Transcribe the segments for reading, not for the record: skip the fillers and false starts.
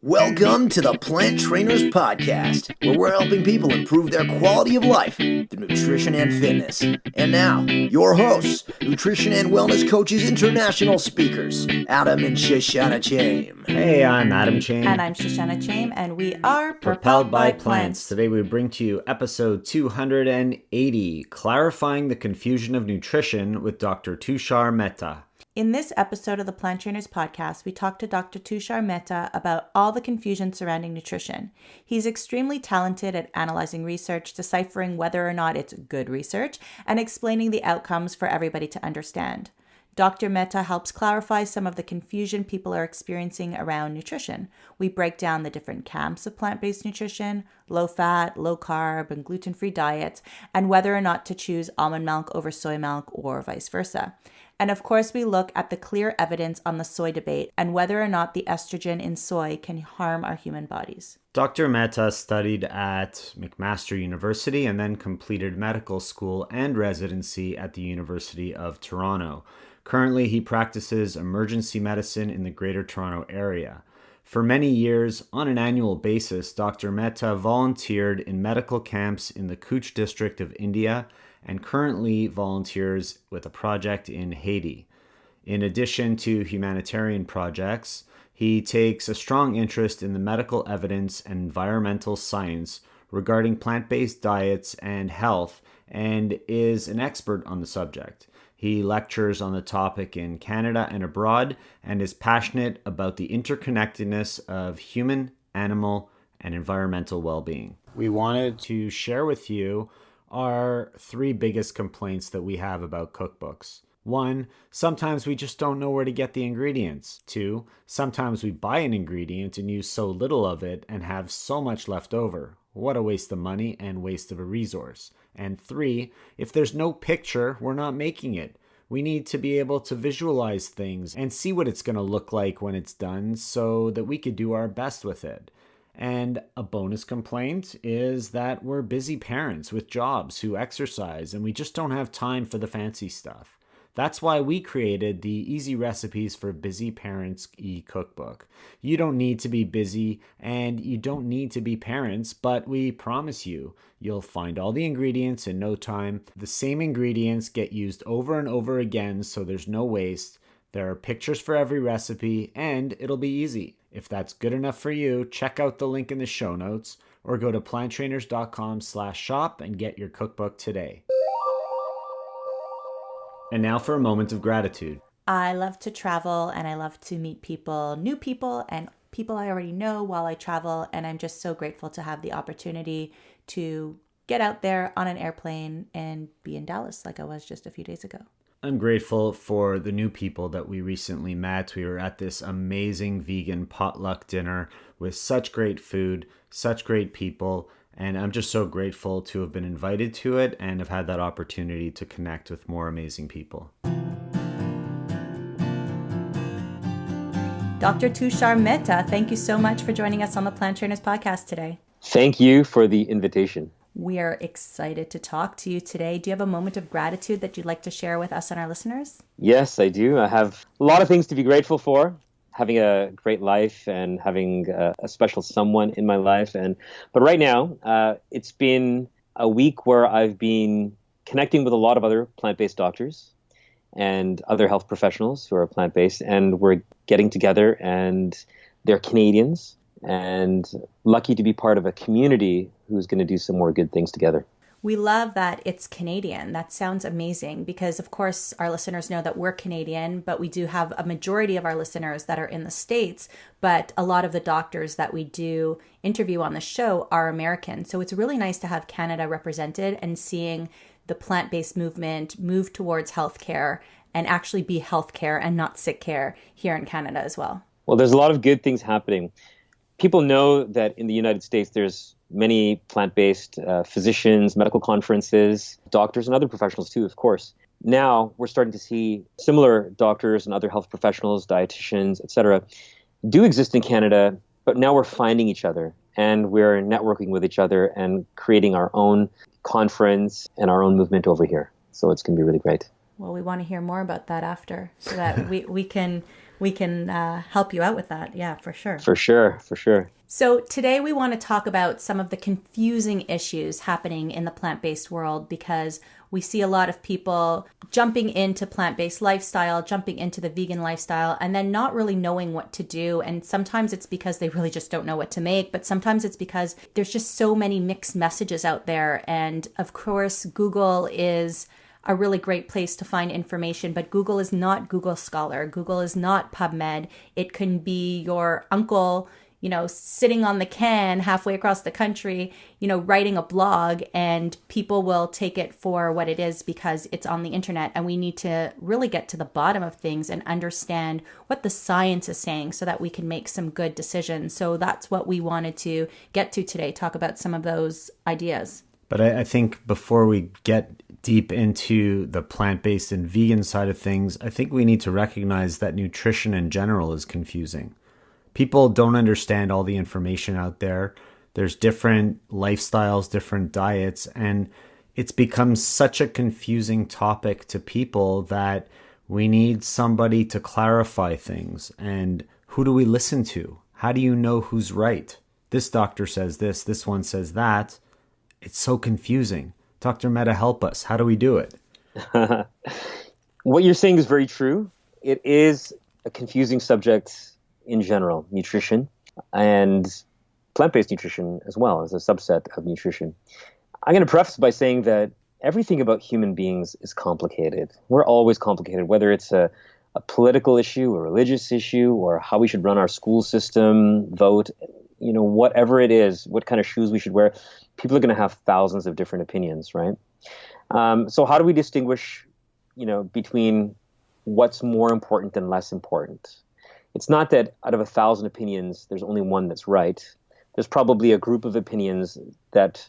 Welcome to the Plant Trainers Podcast, where we're helping people improve their quality of life through nutrition and fitness. And now, your hosts, nutrition and wellness coaches, international speakers, Adam and Shoshana Chaim. Hey, I'm Adam Chaim. And I'm Shoshana Chaim, and we are Propelled by Plants. Today we bring to you episode 280, Clarifying the Confusion of Nutrition with Dr. Tushar Mehta. In this episode of the Plant Trainers Podcast, we talked to Dr. Tushar Mehta about all the confusion surrounding nutrition. He's extremely talented at analyzing research, deciphering whether or not it's good research, and explaining the outcomes for everybody to understand. Dr. Mehta helps clarify some of the confusion people are experiencing around nutrition. We break down the different camps of plant-based nutrition, low-fat, low-carb, and gluten-free diets, and whether or not to choose almond milk over soy milk or vice versa. And of course, we look at the clear evidence on the soy debate and whether or not the estrogen in soy can harm our human bodies. Dr. Mehta studied at McMaster University and then completed medical school and residency at the University of Toronto. Currently, he practices emergency medicine in the Greater Toronto Area. For many years, on an annual basis, Dr. Mehta volunteered in medical camps in the Kutch district of India and currently volunteers with a project in Haiti. In addition to humanitarian projects, he takes a strong interest in the medical evidence and environmental science regarding plant-based diets and health and is an expert on the subject. He lectures on the topic in Canada and abroad and is passionate about the interconnectedness of human, animal, and environmental well-being. We wanted to share with you our three biggest complaints that we have about cookbooks. 1, sometimes we just don't know where to get the ingredients. 2, sometimes we buy an ingredient and use so little of it and have so much left over. What a waste of money and waste of a resource. And 3, if there's no picture, we're not making it. We need to be able to visualize things and see what it's going to look like when it's done so that we could do our best with it. And a bonus complaint is that we're busy parents with jobs who exercise and we just don't have time for the fancy stuff. That's why we created the Easy Recipes for Busy Parents e-cookbook. You don't need to be busy and you don't need to be parents, but we promise you'll find all the ingredients in no time. The same ingredients get used over and over again, so there's no waste. There are pictures for every recipe and it'll be easy. If that's good enough for you, check out the link in the show notes or go to planttrainers.com/shop and get your cookbook today. And now for a moment of gratitude. I love to travel and I love to meet people, new people and people I already know while I travel. And I'm just so grateful to have the opportunity to get out there on an airplane and be in Dallas like I was just a few days ago. I'm grateful for the new people that we recently met. We were at this amazing vegan potluck dinner with such great food, such great people, and I'm just so grateful to have been invited to it and have had that opportunity to connect with more amazing people. Dr. Tushar Mehta, thank you so much for joining us on the Plant Trainers Podcast today. Thank you for the invitation. We are excited to talk to you today. Do you have a moment of gratitude that you'd like to share with us and our listeners? Yes, I do. I have a lot of things to be grateful for. Having a great life and having a special someone in my life. But right now, it's been a week where I've been connecting with a lot of other plant-based doctors and other health professionals who are plant-based. And we're getting together and they're Canadians. And lucky to be part of a community who's going to do some more good things together. We love that it's Canadian. That sounds amazing because, of course, our listeners know that we're Canadian, but we do have a majority of our listeners that are in the States. But a lot of the doctors that we do interview on the show are American. So it's really nice to have Canada represented and seeing the plant-based movement move towards healthcare and actually be healthcare and not sick care here in Canada as well. Well, there's a lot of good things happening. People know that in the United States, there's many plant-based physicians, medical conferences, doctors, and other professionals too, of course. Now we're starting to see similar doctors and other health professionals, dietitians, etc., do exist in Canada, but now we're finding each other and we're networking with each other and creating our own conference and our own movement over here. So it's going to be really great. Well, we want to hear more about that after so that we can we can help you out with that. Yeah, for sure. For sure. So today we want to talk about some of the confusing issues happening in the plant-based world, because we see a lot of people jumping into plant-based lifestyle, jumping into the vegan lifestyle, and then not really knowing what to do. And sometimes it's because they really just don't know what to make, but sometimes it's because there's just so many mixed messages out there. And of course, Google is a really great place to find information, but Google is not Google Scholar. Google is not PubMed. It can be your uncle, sitting on the can halfway across the country, writing a blog, and people will take it for what it is because it's on the internet. And we need to really get to the bottom of things and understand what the science is saying so that we can make some good decisions. So that's what we wanted to get to today, talk about some of those ideas. But I think before we get deep into the plant-based and vegan side of things, I think we need to recognize that nutrition in general is confusing. People don't understand all the information out there. There's different lifestyles, different diets, and it's become such a confusing topic to people that we need somebody to clarify things. And who do we listen to? How do you know who's right? This doctor says this one says that. It's so confusing. Dr. Mehta, help us. How do we do it? What you're saying is very true. It is a confusing subject in general, nutrition, and plant-based nutrition as well as a subset of nutrition. I'm going to preface by saying that everything about human beings is complicated. We're always complicated, whether it's a political issue, a religious issue, or how we should run our school system, vote, whatever it is, what kind of shoes we should wear. People are going to have thousands of different opinions, right? So how do we distinguish, between what's more important than less important? It's not that out of 1,000 opinions, there's only one that's right. There's probably a group of opinions that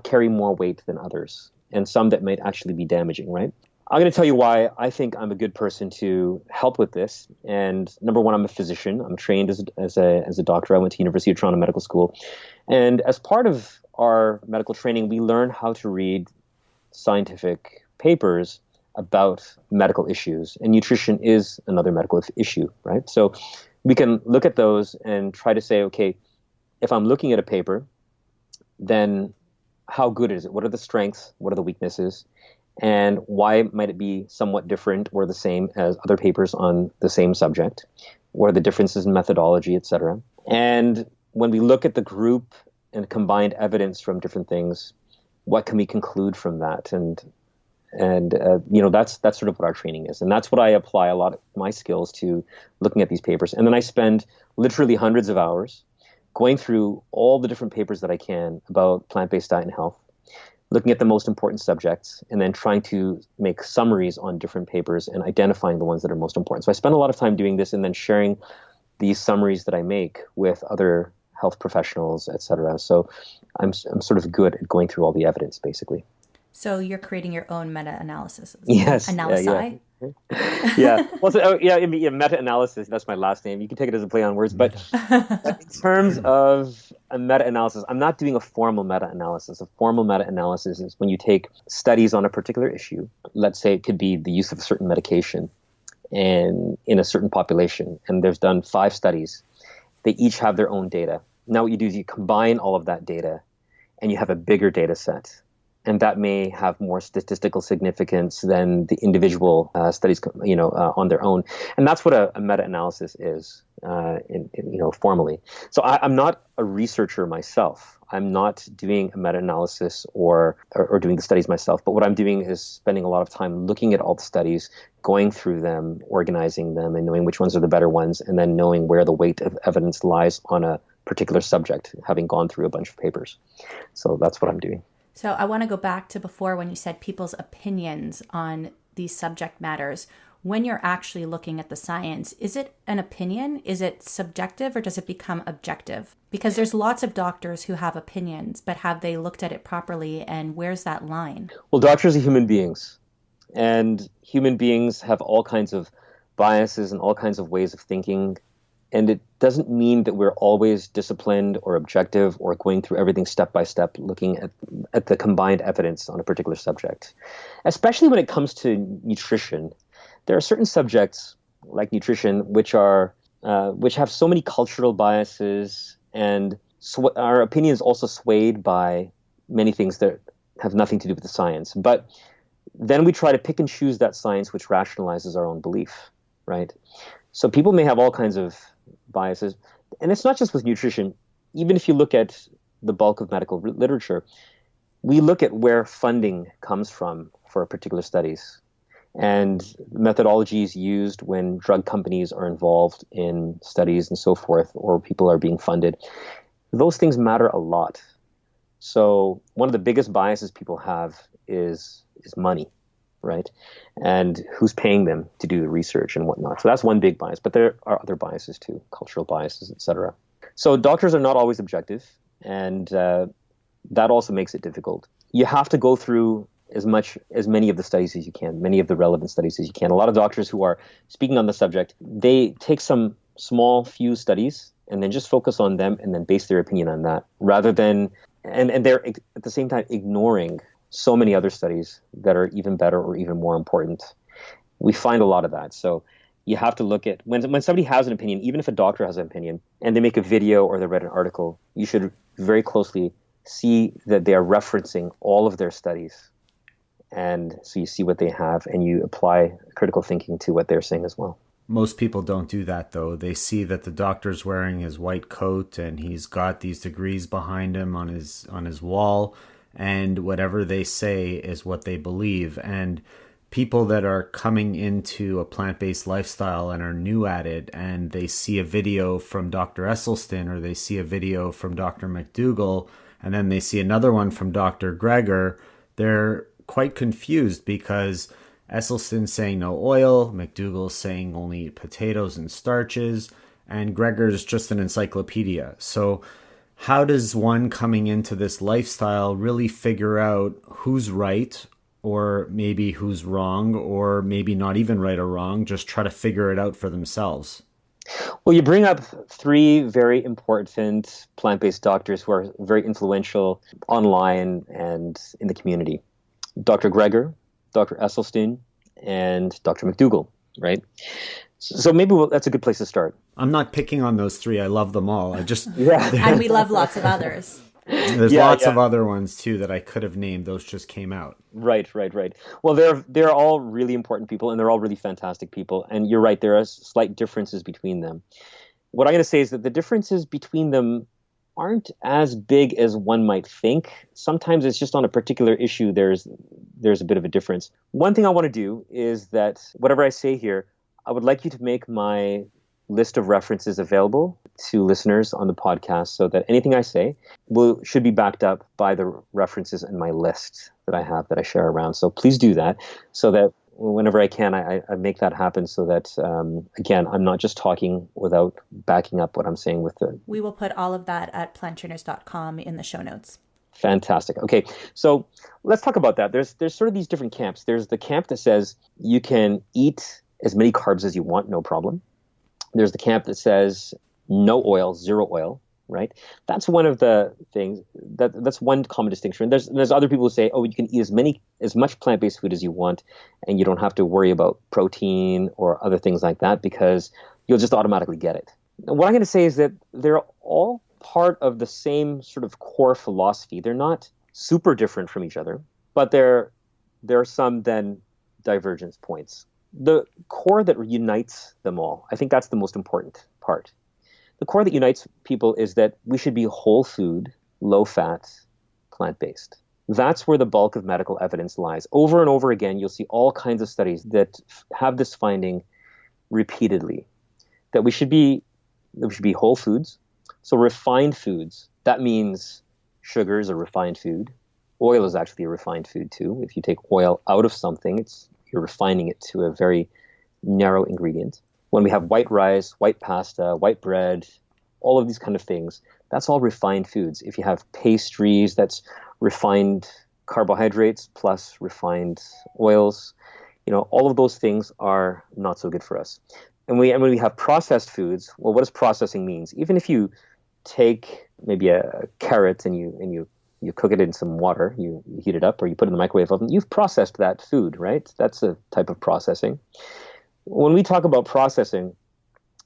carry more weight than others, and some that might actually be damaging, right? I'm going to tell you why I think I'm a good person to help with this. And number one, I'm a physician. I'm trained as a doctor. I went to University of Toronto Medical School. And as part of our medical training, we learn how to read scientific papers about medical issues, and nutrition is another medical issue, right? So we can look at those and try to say, okay, if I'm looking at a paper, then how good is it? What are the strengths? What are the weaknesses? And why might it be somewhat different or the same as other papers on the same subject? What are the differences in methodology, et cetera? And when we look at the group and combined evidence from different things, what can we conclude from that? And that's sort of what our training is. And that's what I apply a lot of my skills to, looking at these papers. And then I spend literally hundreds of hours going through all the different papers that I can about plant-based diet and health, looking at the most important subjects, and then trying to make summaries on different papers and identifying the ones that are most important. So I spend a lot of time doing this and then sharing these summaries that I make with other health professionals, et cetera. So I'm sort of good at going through all the evidence, basically. So you're creating your own meta-analysis. Yes. Analysis. Yeah. Well, meta-analysis, that's my last name. You can take it as a play on words. But in terms of a meta-analysis, I'm not doing a formal meta-analysis. A formal meta-analysis is when you take studies on a particular issue. Let's say it could be the use of a certain medication and in a certain population. And there's done 5 studies. They each have their own data. Now what you do is you combine all of that data and you have a bigger data set. And that may have more statistical significance than the individual studies, on their own. And that's what a meta-analysis is, formally. So I'm not a researcher myself. I'm not doing a meta-analysis or doing the studies myself. But what I'm doing is spending a lot of time looking at all the studies, going through them, organizing them, and knowing which ones are the better ones, and then knowing where the weight of evidence lies on a particular subject, having gone through a bunch of papers. So that's what I'm doing. So I want to go back to before when you said people's opinions on these subject matters. When you're actually looking at the science, is it an opinion? Is it subjective, or does it become objective? Because there's lots of doctors who have opinions, but have they looked at it properly, and where's that line? Well, doctors are human beings, and human beings have all kinds of biases and all kinds of ways of thinking. And it doesn't mean that we're always disciplined or objective or going through everything step by step, looking at the combined evidence on a particular subject. Especially when it comes to nutrition, there are certain subjects like nutrition, which have so many cultural biases, and our opinion is also swayed by many things that have nothing to do with the science. But then we try to pick and choose that science which rationalizes our own belief, right? So people may have all kinds of biases. And it's not just with nutrition. Even if you look at the bulk of medical literature, we look at where funding comes from for particular studies and methodologies used when drug companies are involved in studies and so forth, or people are being funded. Those things matter a lot. So one of the biggest biases people have is money, right? And who's paying them to do the research and whatnot. So that's one big bias, but there are other biases too, cultural biases, etc. So doctors are not always objective, and that also makes it difficult. You have to go through as many of the studies as you can, many of the relevant studies as you can. A lot of doctors who are speaking on the subject, they take some small few studies and then just focus on them and then base their opinion on that, rather than, and they're at the same time ignoring so many other studies that are even better or even more important. We find a lot of that. So you have to look at, when somebody has an opinion, even if a doctor has an opinion, and they make a video or they read an article, you should very closely see that they are referencing all of their studies. And so you see what they have and you apply critical thinking to what they're saying as well. Most people don't do that, though. They see that the doctor's wearing his white coat and he's got these degrees behind him on his wall, and whatever they say is what they believe. And people that are coming into a plant-based lifestyle and are new at it, and they see a video from Dr. Esselstyn or they see a video from Dr. McDougall, and then they see another one from Dr. Greger, they're quite confused because Esselstyn's saying no oil, McDougall's saying only eat potatoes and starches, and Greger's just an encyclopedia. So how does one coming into this lifestyle really figure out who's right or maybe who's wrong, or maybe not even right or wrong, just try to figure it out for themselves? Well, you bring up three very important plant-based doctors who are very influential online and in the community. Dr. Greger, Dr. Esselstyn, and Dr. McDougall, right? So maybe that's a good place to start. I'm not picking on those three. I love them all. And we love lots of others. There's lots of other ones too that I could have named. Those just came out. Right. Well, they're all really important people, and they're all really fantastic people. And you're right, there are slight differences between them. What I'm going to say is that the differences between them aren't as big as one might think. Sometimes it's just on a particular issue there's a bit of a difference. One thing I want to do is that whatever I say here, I would like you to make my list of references available to listeners on the podcast, so that anything I say should be backed up by the references in my list that I have, that I share around. So please do that, so that whenever I can, I make that happen, so that, again, I'm not just talking without backing up what I'm saying with the... We will put all of that at planttrainers.com in the show notes. Fantastic. Okay, so let's talk about that. There's sort of these different camps. There's the camp that says you can eat as many carbs as you want, no problem. There's the camp that says no oil, zero oil, right? That's one of the things, that's one common distinction. There's other people who say, oh, you can eat as much plant-based food as you want, and you don't have to worry about protein or other things like that, because you'll just automatically get it. And what I'm going to say is that they're all part of the same sort of core philosophy. They're not super different from each other, but there are some then divergence points. The core that unites them all, I think that's the most important part. The core that unites people is that we should be whole food, low fat, plant-based. That's where the bulk of medical evidence lies. Over and over again, you'll see all kinds of studies that have this finding repeatedly, that we should be whole foods. So refined foods, that means sugar is a refined food. Oil is actually a refined food too. If you take oil out of something, you're refining it to a very narrow ingredient. When we have white rice, white pasta, white bread, all of these kind of things, that's all refined foods. If you have pastries, that's refined carbohydrates plus refined oils. All of those things are not so good for us. And when we have processed foods, well, what does processing means? Even if you take maybe a carrot and you cook it in some water, you heat it up, or you put it in the microwave oven, you've processed that food, right? That's a type of processing. when we talk about processing,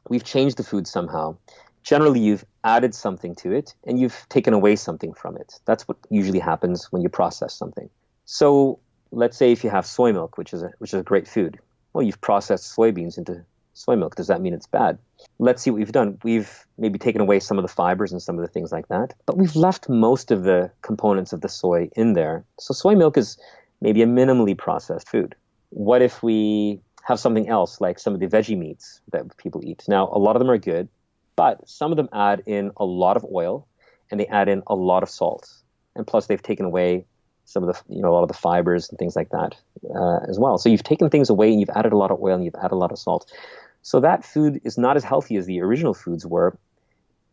we've changed the food somehow. Generally, you've added something to it and you've taken away something from it. That's what usually happens when you process something. So let's say if you have soy milk, which is a great food. Well, you've processed soybeans into soy milk. Does that mean it's bad? Let's see what we've done. We've maybe taken away some of the fibers and some of the things like that, but we've left most of the components of the soy in there. So soy milk is maybe a minimally processed food. What if we have something else, like some of the veggie meats that people eat? Now, a lot of them are good, but some of them add in a lot of oil and they add in a lot of salt. And plus they've taken away some of the, a lot of the fibers and things like that as well. So you've taken things away and you've added a lot of oil and you've added a lot of salt. So that food is not as healthy as the original foods were.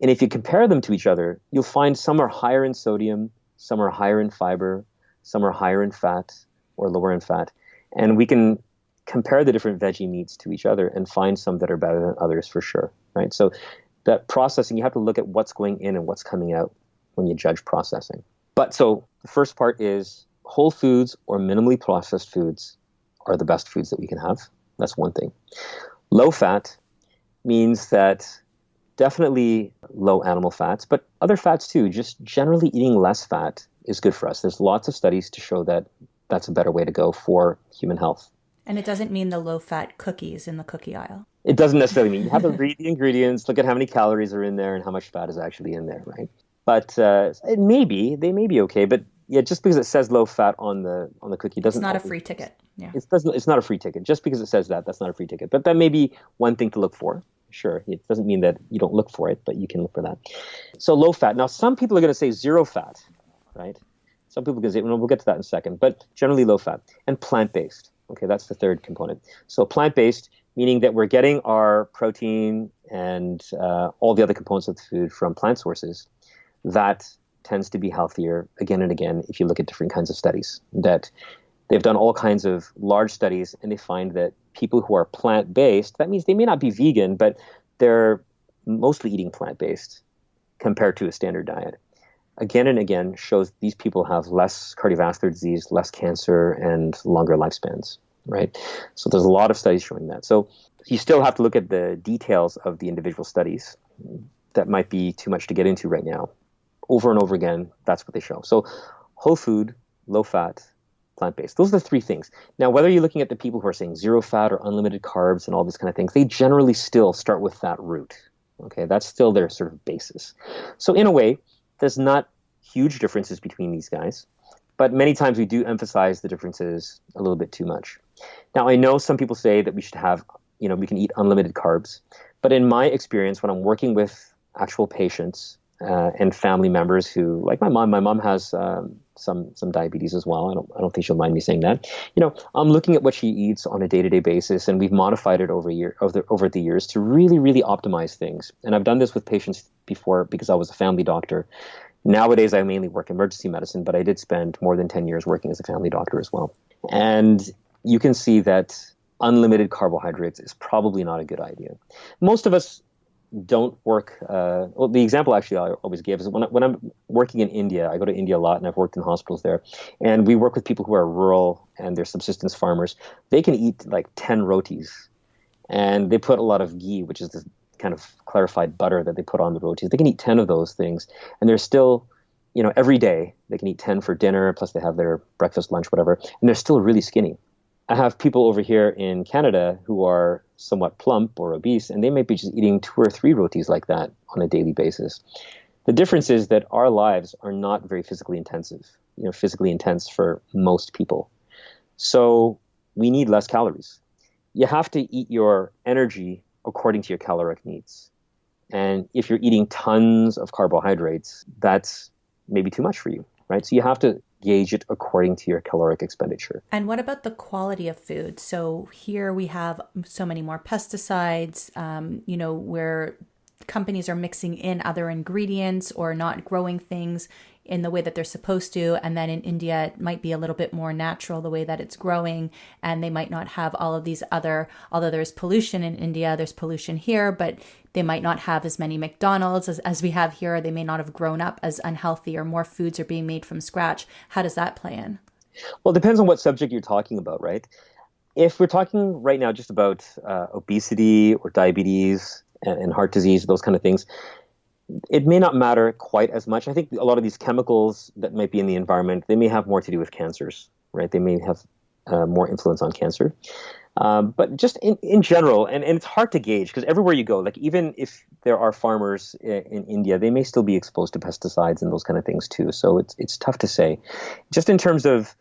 And if you compare them to each other, you'll find some are higher in sodium, some are higher in fiber, some are higher in fat or lower in fat. And we can compare the different veggie meats to each other and find some that are better than others for sure, right? So that processing, you have to look at what's going in and what's coming out when you judge processing. But so the first part is whole foods or minimally processed foods are the best foods that we can have. That's one thing. Low fat means that definitely low animal fats, but other fats too. Just generally eating less fat is good for us. There's lots of studies to show that that's a better way to go for human health. And it doesn't mean the low-fat cookies in the cookie aisle. It doesn't necessarily mean. You have to read the ingredients, look at how many calories are in there and how much fat is actually in there, right? But they may be okay. But yeah, just because it says low fat on the cookie doesn't. It's not a free ticket. Yeah, it's not a free ticket. Just because it says that, that's not a free ticket. But that may be one thing to look for. Sure, it doesn't mean that you don't look for it, but you can look for that. So low fat. Now, some people are going to say zero fat, right? Some people can say, we'll get to that in a second. But generally low fat and plant-based. Okay, that's the third component. So plant-based, meaning that we're getting our protein and all the other components of the food from plant sources. That tends to be healthier again and again if you look at different kinds of studies. That they've done all kinds of large studies and they find that people who are plant-based, that means they may not be vegan, but they're mostly eating plant-based compared to a standard diet. Again and again shows these people have less cardiovascular disease, less cancer, and longer lifespans, right? So there's a lot of studies showing that. So you still have to look at the details of the individual studies. That might be too much to get into right now. Over and over again, that's what they show. So whole food, low fat, plant-based. Those are the three things. Now, whether you're looking at the people who are saying zero fat or unlimited carbs and all these kind of things, they generally still start with that root. Okay, that's still their sort of basis. So in a way, there's not huge differences between these guys, but many times we do emphasize the differences a little bit too much. Now, I know some people say that we should have, we can eat unlimited carbs, but in my experience, when I'm working with actual patients and family members who, like my mom has some diabetes as well. I don't think she'll mind me saying that. I'm looking at what she eats on a day-to-day basis, and we've modified it over the years to really, really optimize things. And I've done this with patients before because I was a family doctor. Nowadays, I mainly work emergency medicine, but I did spend more than 10 years working as a family doctor as well. And you can see that unlimited carbohydrates is probably not a good idea. Most of us don't work. The example actually I always give is when I'm working in India. I go to India a lot, and I've worked in hospitals there. And we work with people who are rural and they're subsistence farmers. They can eat like 10 rotis, and they put a lot of ghee, which is this kind of clarified butter that they put on the rotis. They can eat 10 of those things, and they're still, every day they can eat 10 for dinner. Plus they have their breakfast, lunch, whatever, and they're still really skinny. I have people over here in Canada who are somewhat plump or obese, and they may be just eating 2 or 3 rotis like that on a daily basis. The difference is that our lives are not very physically intensive, physically intense for most people. So we need less calories. You have to eat your energy according to your caloric needs. And if you're eating tons of carbohydrates, that's maybe too much for you, right? So you have to gauge it according to your caloric expenditure. And what about the quality of food? So here we have so many more pesticides, where companies are mixing in other ingredients or not growing things in the way that they're supposed to. And then in India, it might be a little bit more natural the way that it's growing. And they might not have all of these although there's pollution in India, there's pollution here, but they might not have as many McDonald's as we have here. They may not have grown up as unhealthy, or more foods are being made from scratch. How does that play in? Well, it depends on what subject you're talking about, right? If we're talking right now just about obesity or diabetes and heart disease, those kind of things, it may not matter quite as much. I think a lot of these chemicals that might be in the environment, they may have more to do with cancers, right? They may have more influence on cancer. But just in general, and it's hard to gauge because everywhere you go, like even if there are farmers in India, they may still be exposed to pesticides and those kind of things too. So it's tough to say. Just in terms of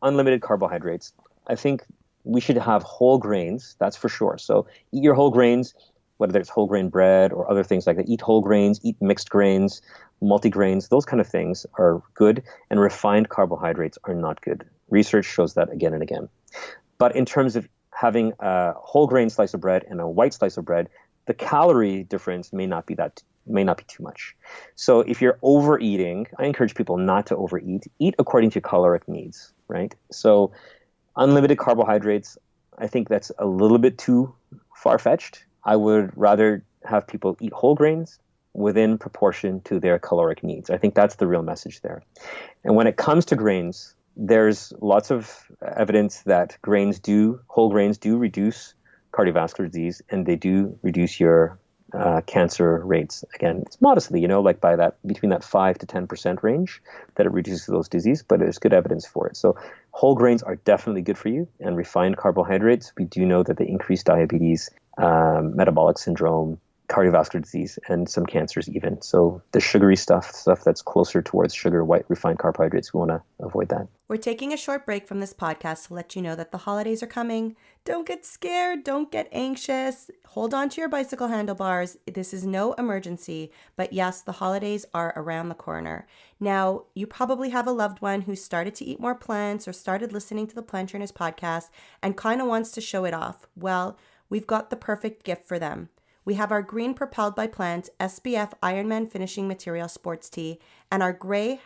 unlimited carbohydrates, I think we should have whole grains, that's for sure. So eat your whole grains, whether it's whole grain bread or other things like that. Eat whole grains, eat mixed grains, multigrains, those kind of things are good, and refined carbohydrates are not good. Research shows that again and again. But in terms of having a whole grain slice of bread and a white slice of bread, the calorie difference may not be too much. So if you're overeating, I encourage people not to overeat. Eat according to caloric needs, right? So unlimited carbohydrates, I think that's a little bit too far-fetched. I would rather have people eat whole grains within proportion to their caloric needs. I think that's the real message there. And when it comes to grains, there's lots of evidence that whole grains do reduce cardiovascular disease, and they do reduce your cancer rates. Again, it's modestly, like by between that 5 to 10% range that it reduces those disease, but there's good evidence for it. So whole grains are definitely good for you, and refined carbohydrates, we do know that they increase diabetes, metabolic syndrome, cardiovascular disease, and some cancers even. So the sugary stuff that's closer towards sugar, white, refined carbohydrates, we want to avoid that. We're taking a short break from this podcast to let you know that the holidays are coming. Don't get scared. Don't get anxious. Hold on to your bicycle handlebars. This is no emergency. But yes, the holidays are around the corner. Now, you probably have a loved one who started to eat more plants or started listening to the Plant Trainers podcast and kind of wants to show it off. Well, we've got the perfect gift for them. We have our green propelled by plants SPF Ironman finishing material sports tee and our gray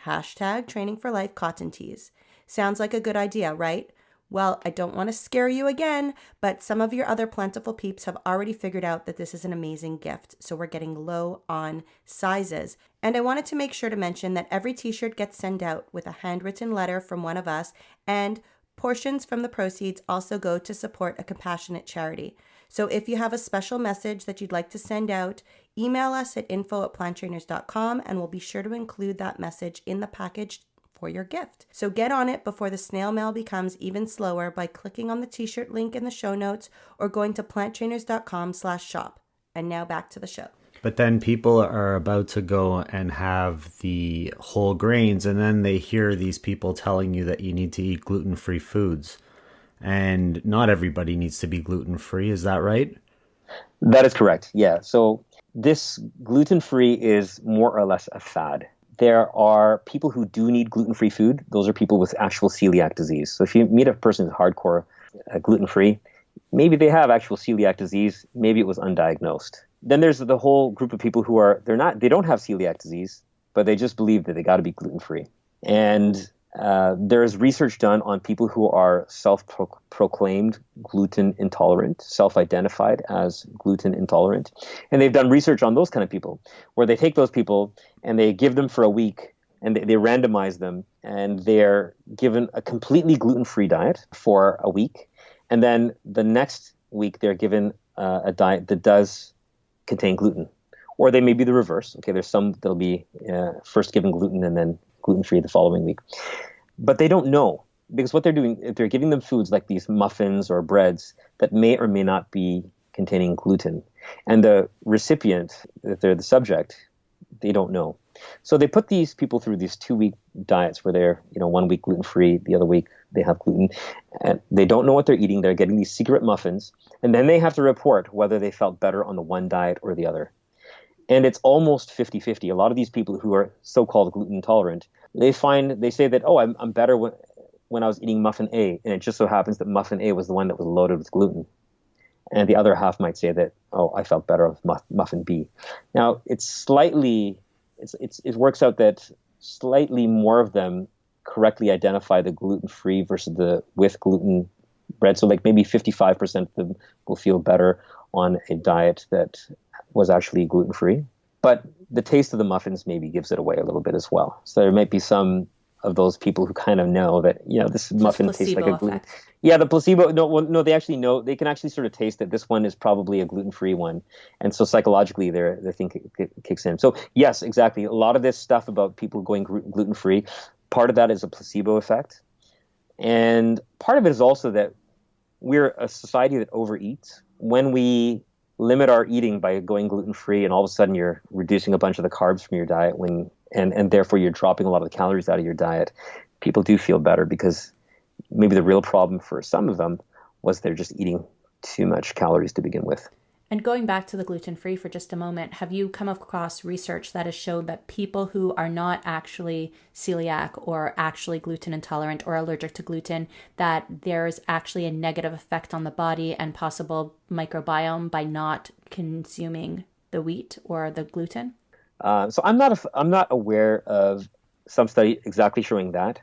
#Training for Life cotton tees. Sounds like a good idea, right? Well, I don't want to scare you again, but some of your other plentiful peeps have already figured out that this is an amazing gift, so we're getting low on sizes. And I wanted to make sure to mention that every t-shirt gets sent out with a handwritten letter from one of us, and portions from the proceeds also go to support a compassionate charity. So if you have a special message that you'd like to send out, email us at info@planttrainers.com and we'll be sure to include that message in the package for your gift. So get on it before the snail mail becomes even slower by clicking on the t-shirt link in the show notes or going to planttrainers.com/shop. And now back to the show. But then people are about to go and have the whole grains, and then they hear these people telling you that you need to eat gluten-free foods. And not everybody needs to be gluten-free. Is that right? That is correct. Yeah. So this gluten-free is more or less a fad. There are people who do need gluten-free food. Those are people with actual celiac disease. So if you meet a person who's hardcore gluten-free, maybe they have actual celiac disease. Maybe it was undiagnosed. Then there's the whole group of people who they don't have celiac disease, but they just believe that they got to be gluten-free. And there's research done on people who are self-proclaimed gluten intolerant, self-identified as gluten intolerant. And they've done research on those kind of people where they take those people and they give them for a week and they randomize them and they're given a completely gluten-free diet for a week. And then the next week they're given a diet that does contain gluten. Or they may be the reverse. Okay, there's some that'll be first given gluten and then gluten-free the following week. But they don't know, because what they're doing, if they're giving them foods like these muffins or breads that may or may not be containing gluten, and the recipient, if they're the subject, they don't know. So they put these people through these 2-week diets where they're, 1 week gluten-free, the other week they have gluten, and they don't know what they're eating. They're getting these secret muffins, and then they have to report whether they felt better on the one diet or the other. And it's almost 50-50. A lot of these people who are so-called gluten intolerant, they say that, I'm better when I was eating muffin A, and it just so happens that muffin A was the one that was loaded with gluten. And the other half might say that, I felt better with muffin B. Now, it works out that slightly more of them correctly identify the gluten-free versus the with gluten bread. So like maybe 55% of them will feel better on a diet that was actually gluten-free. But the taste of the muffins maybe gives it away a little bit as well. So there might be some of those people who kind of know that, this muffin tastes like a gluten. Effect. Yeah, the placebo. No, they actually know. They can actually sort of taste that this one is probably a gluten-free one, and so psychologically, their thing kicks in. So yes, exactly. A lot of this stuff about people going gluten-free, part of that is a placebo effect, and part of it is also that we're a society that overeats. When we limit our eating by going gluten-free, and all of a sudden you're reducing a bunch of the carbs from your diet, and therefore you're dropping a lot of the calories out of your diet, people do feel better, because maybe the real problem for some of them was they're just eating too much calories to begin with. And going back to the gluten-free for just a moment, have you come across research that has showed that people who are not actually celiac or actually gluten intolerant or allergic to gluten, that there's actually a negative effect on the body and possible microbiome by not consuming the wheat or the gluten? So I'm not aware of some study exactly showing that,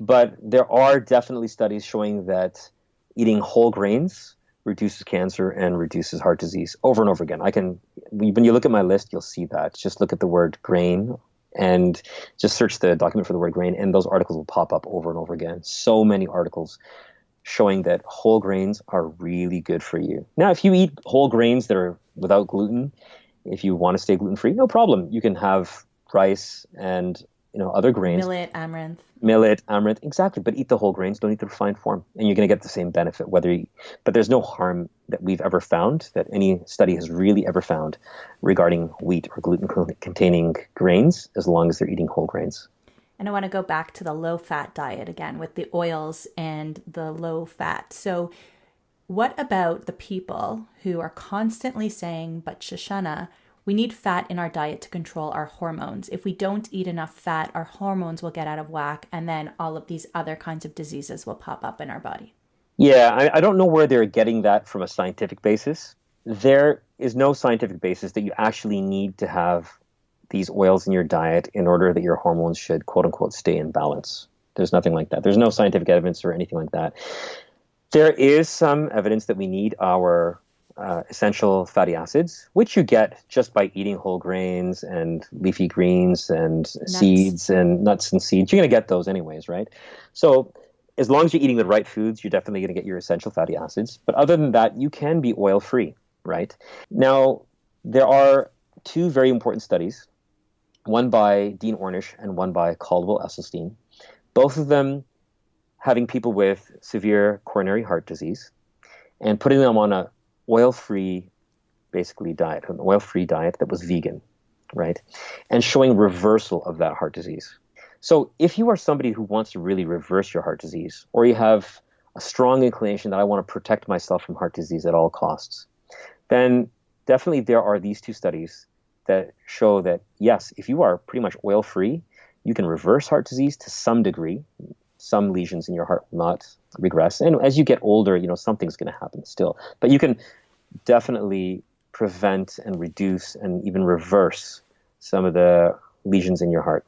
but there are definitely studies showing that eating whole grains reduces cancer and reduces heart disease over and over again. When you look at my list, you'll see that. Just look at the word grain and just search the document for the word grain, and those articles will pop up over and over again. So many articles showing that whole grains are really good for you. Now, if you eat whole grains that are without gluten, if you want to stay gluten-free, no problem. You can have rice and other grains. Millet, amaranth, exactly. But eat the whole grains, don't eat the refined form, and you're going to get the same benefit. But there's no harm that we've ever found, that any study has really ever found, regarding wheat or gluten-containing grains, as long as they're eating whole grains. And I want to go back to the low-fat diet again with the oils and the low fat. So what about the people who are constantly saying, but Shoshana, we need fat in our diet to control our hormones. If we don't eat enough fat, our hormones will get out of whack, and then all of these other kinds of diseases will pop up in our body. Yeah, I don't know where they're getting that from a scientific basis. There is no scientific basis that you actually need to have these oils in your diet in order that your hormones should, quote unquote, stay in balance. There's nothing like that. There's no scientific evidence or anything like that. There is some evidence that we need our essential fatty acids, which you get just by eating whole grains and leafy greens and seeds and nuts and seeds. You're going to get those anyways, right? So as long as you're eating the right foods, you're definitely going to get your essential fatty acids. But other than that, you can be oil-free, right? Now, there are two very important studies, one by Dean Ornish and one by Caldwell Esselstyn, both of them having people with severe coronary heart disease and putting them on a oil-free, basically, diet, an oil-free diet that was vegan, right? And showing reversal of that heart disease. So if you are somebody who wants to really reverse your heart disease, or you have a strong inclination that I want to protect myself from heart disease at all costs, then definitely there are these two studies that show that, yes, if you are pretty much oil-free, you can reverse heart disease to some degree. Some lesions in your heart will not regress. And as you get older, something's going to happen still. But you can definitely prevent and reduce and even reverse some of the lesions in your heart.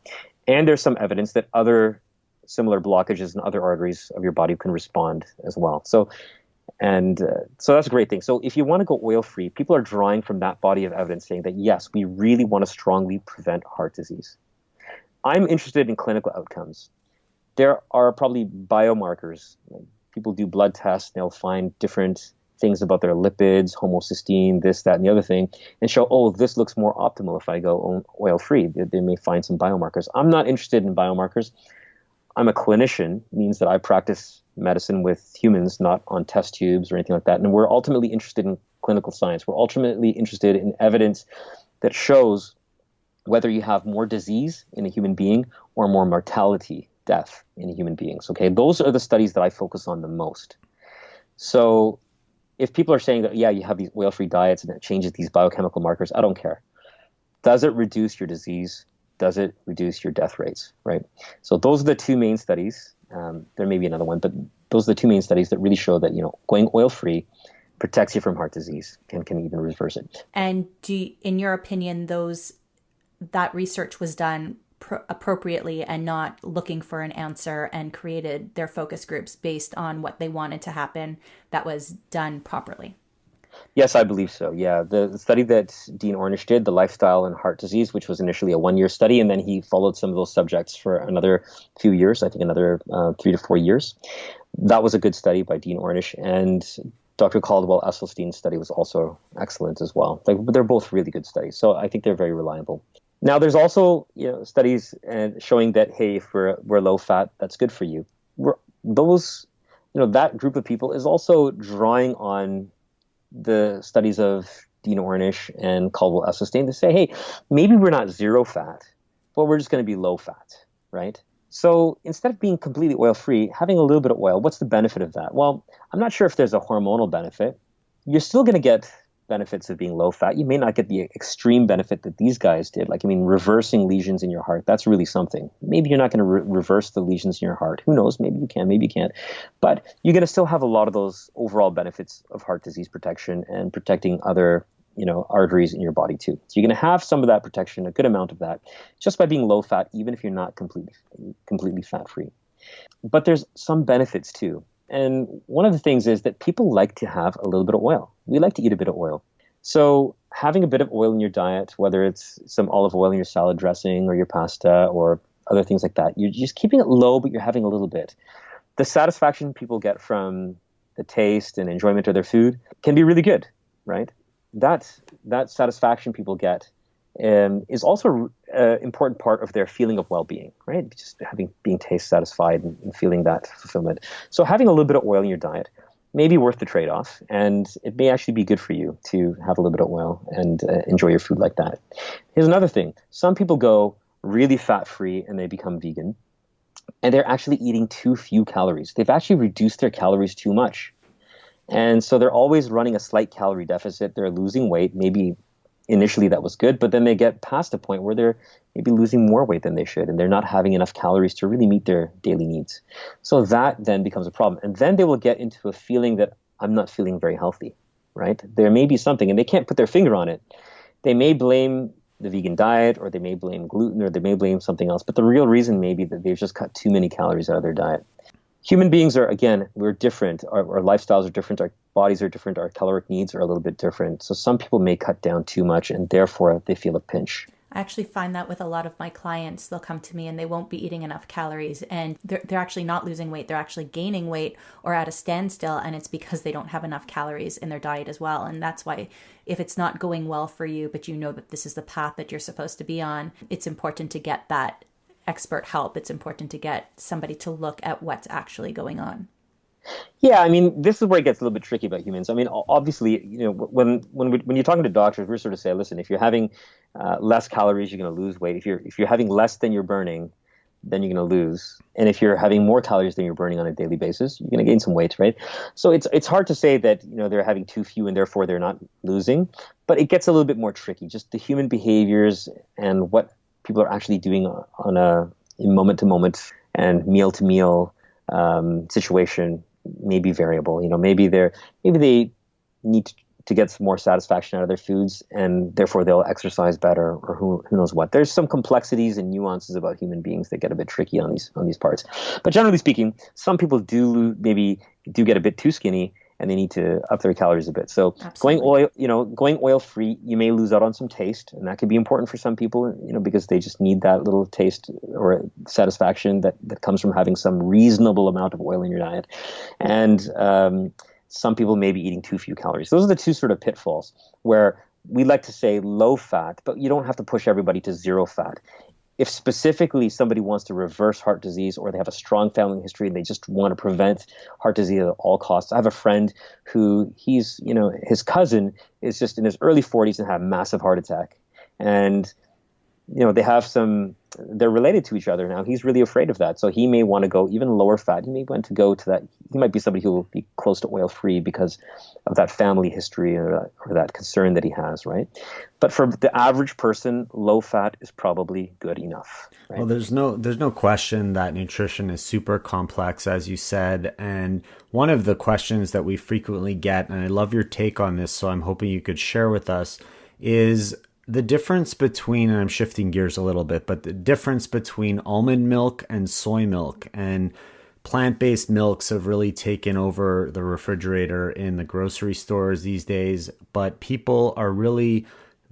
And there's some evidence that other similar blockages in other arteries of your body can respond as well. So that's a great thing. So if you want to go oil-free, people are drawing from that body of evidence saying that, yes, we really want to strongly prevent heart disease. I'm interested in clinical outcomes. There are probably biomarkers. People do blood tests, and they'll find different things about their lipids, homocysteine, this, that, and the other thing, and show, oh, this looks more optimal if I go oil-free. They may find some biomarkers. I'm not interested in biomarkers. I'm a clinician, means that I practice medicine with humans, not on test tubes or anything like that. And we're ultimately interested in clinical science. We're ultimately interested in evidence that shows whether you have more disease in a human being or more mortality, death in human beings. Okay, those are the studies that I focus on the most. So if people are saying that, yeah, you have these oil-free diets and it changes these biochemical markers, I don't care. Does it reduce your disease? Does it reduce your death rates, right? So those are the two main studies. There may be another one, but those are the two main studies that really show that, going oil-free protects you from heart disease and can even reverse it. And in your opinion, that research was done appropriately and not looking for an answer, and created their focus groups based on what they wanted to happen, that was done properly? Yes, I believe so. Yeah, the study that Dean Ornish did, the lifestyle and heart disease, which was initially a 1-year study, and then he followed some of those subjects for another few years, I think another 3 to 4 years. That was a good study by Dean Ornish, and Dr. Caldwell Esselstyn's study was also excellent as well. Like, they're both really good studies, so I think they're very reliable. Now, there's also studies showing that, hey, if we're low fat, that's good for you. That group of people is also drawing on the studies of Dean Ornish and Caldwell Esselstyn to say, hey, maybe we're not zero fat, but we're just going to be low fat, right? So instead of being completely oil-free, having a little bit of oil, what's the benefit of that? Well, I'm not sure if there's a hormonal benefit. You're still going to get benefits of being low fat. You may not get the extreme benefit that these guys did. Reversing lesions in your heart, that's really something. Maybe you're not going to reverse the lesions in your heart. Who knows? Maybe you can, maybe you can't. But you're going to still have a lot of those overall benefits of heart disease protection and protecting other arteries in your body too. So you're going to have some of that protection, a good amount of that, just by being low fat, even if you're not completely fat free. But there's some benefits too. And one of the things is that people like to have a little bit of oil. We like to eat a bit of oil. So having a bit of oil in your diet, whether it's some olive oil in your salad dressing or your pasta or other things like that, you're just keeping it low, but you're having a little bit. The satisfaction people get from the taste and enjoyment of their food can be really good, right? That satisfaction people get is also an important part of their feeling of well-being, right? Just being taste satisfied and feeling that fulfillment. So having a little bit of oil in your diet may be worth the trade-off, and it may actually be good for you to have a little bit of oil and enjoy your food like that. Here's another thing. Some people go really fat-free and they become vegan, and they're actually eating too few calories. They've actually reduced their calories too much. And so they're always running a slight calorie deficit. They're losing weight. Maybe initially that was good, but then they get past a point where they're maybe losing more weight than they should, and they're not having enough calories to really meet their daily needs. So that then becomes a problem. And then they will get into a feeling that I'm not feeling very healthy, right? There may be something, and they can't put their finger on it. They may blame the vegan diet, or they may blame gluten, or they may blame something else, but the real reason may be that they've just cut too many calories out of their diet. Human beings are, again, we're different. Our lifestyles are different. Our bodies are different. Our caloric needs are a little bit different. So some people may cut down too much, and therefore they feel a pinch. I actually find that with a lot of my clients. They'll come to me and they won't be eating enough calories, and they're actually not losing weight. They're actually gaining weight or at a standstill, and it's because they don't have enough calories in their diet as well. And that's why, if it's not going well for you, but you know that this is the path that you're supposed to be on, it's important to get that expert help. It's important to get somebody to look at what's actually going on. Yeah, I mean, this is where it gets a little bit tricky about humans. I mean, obviously, when you're talking to doctors, we're sort of say, listen, if you're having less calories, you're going to lose weight. If you're having less than you're burning, then you're going to lose. And if you're having more calories than you're burning on a daily basis, you're going to gain some weight, right? So it's hard to say that they're having too few and therefore they're not losing, but it gets a little bit more tricky. Just the human behaviors and what people are actually doing on a moment to moment and meal to meal situation may be variable. Maybe they need to get some more satisfaction out of their foods, and therefore they'll exercise better, or who knows what. There's some complexities and nuances about human beings that get a bit tricky on these parts. But generally speaking, some people do get a bit too skinny, and they need to up their calories a bit. So Absolutely. going oil free, you may lose out on some taste, and that could be important for some people, because they just need that little taste or satisfaction that comes from having some reasonable amount of oil in your diet. And some people may be eating too few calories. Those are the two sort of pitfalls where we like to say low fat, but you don't have to push everybody to zero fat. If specifically somebody wants to reverse heart disease, or they have a strong family history and they just want to prevent heart disease at all costs. I have a friend who his cousin is just in his early 40s and had a massive heart attack. And, they're related to each other now. He's really afraid of that. So he may want to go even lower fat. He may want to go to that. He might be somebody who will be close to oil free because of that family history or that concern that he has, right? But for the average person, low fat is probably good enough. Right? Well, there's no question that nutrition is super complex, as you said. And one of the questions that we frequently get, and I love your take on this, so I'm hoping you could share with us, is the difference between, and I'm shifting gears a little bit, but the difference between almond milk and soy milk. And plant-based milks have really taken over the refrigerator in the grocery stores these days, but people are really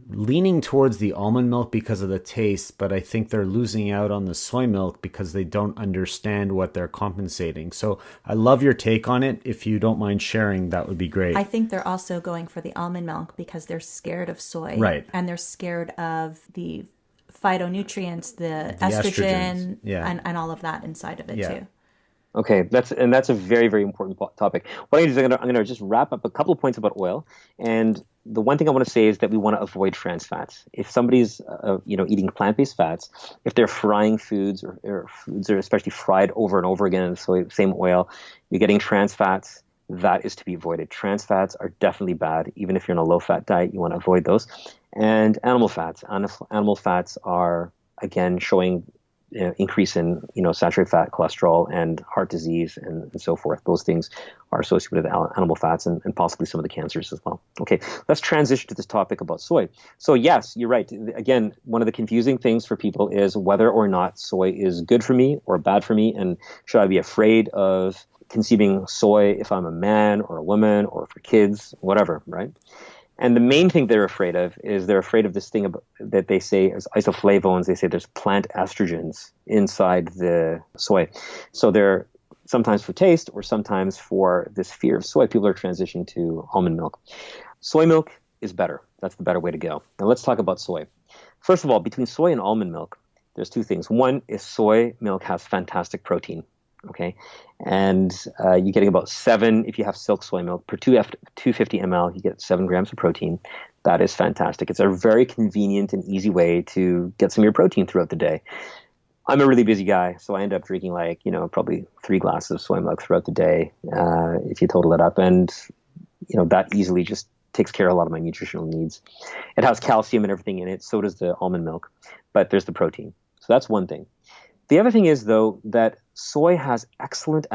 leaning towards the almond milk because of the taste, but I think they're losing out on the soy milk because they don't understand what they're compensating. So I love your take on it. If you don't mind sharing, that would be great. I think they're also going for the almond milk because they're scared of soy. Right. And they're scared of the phytonutrients, the estrogen, and all of that inside of it too. Okay, that's a very, very important topic. What I'm going to do is I'm going to just wrap up a couple of points about oil. And the one thing I want to say is that we want to avoid trans fats. If somebody's eating plant-based fats, if they're frying foods or foods are especially fried over and over again in the same oil, you're getting trans fats. That is to be avoided. Trans fats are definitely bad. Even if you're on a low-fat diet, you want to avoid those. And animal fats. Animal fats are, again, showing increase in saturated fat, cholesterol, and heart disease, and so forth. Those things are associated with animal fats and possibly some of the cancers as well. Okay, let's transition to this topic about soy. So yes, you're right. Again, one of the confusing things for people is whether or not soy is good for me or bad for me, and should I be afraid of consuming soy if I'm a man or a woman or for kids, whatever, right? And the main thing they're afraid of is they're afraid of this thing that they say is isoflavones. They say there's plant estrogens inside the soy. So they're sometimes for taste or sometimes for this fear of soy, people are transitioning to almond milk. Soy milk is better. That's the better way to go. Now let's talk about soy. First of all, between soy and almond milk, there's two things. One is soy milk has fantastic protein. Okay, and you're getting about 7, if you have silk soy milk, per 250 ml, you get 7 grams of protein. That is fantastic. It's a very convenient and easy way to get some of your protein throughout the day. I'm a really busy guy, so I end up drinking probably 3 glasses of soy milk throughout the day, if you total it up. And, that easily just takes care of a lot of my nutritional needs. It has calcium and everything in it. So does the almond milk, but there's the protein. So that's one thing. The other thing is, though, that soy has excellent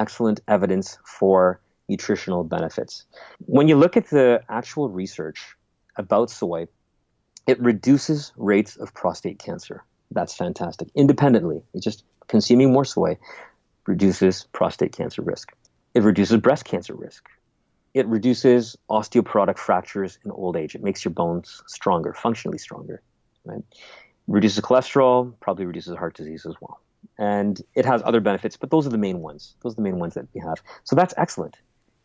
evidence for nutritional benefits. When you look at the actual research about soy, it reduces rates of prostate cancer. That's fantastic. Independently, it's just consuming more soy reduces prostate cancer risk. It reduces breast cancer risk. It reduces osteoporotic fractures in old age. It makes your bones stronger, functionally stronger, right? Reduces cholesterol, probably reduces heart disease as well. And it has other benefits, but those are the main ones. Those are the main ones that we have. So that's excellent.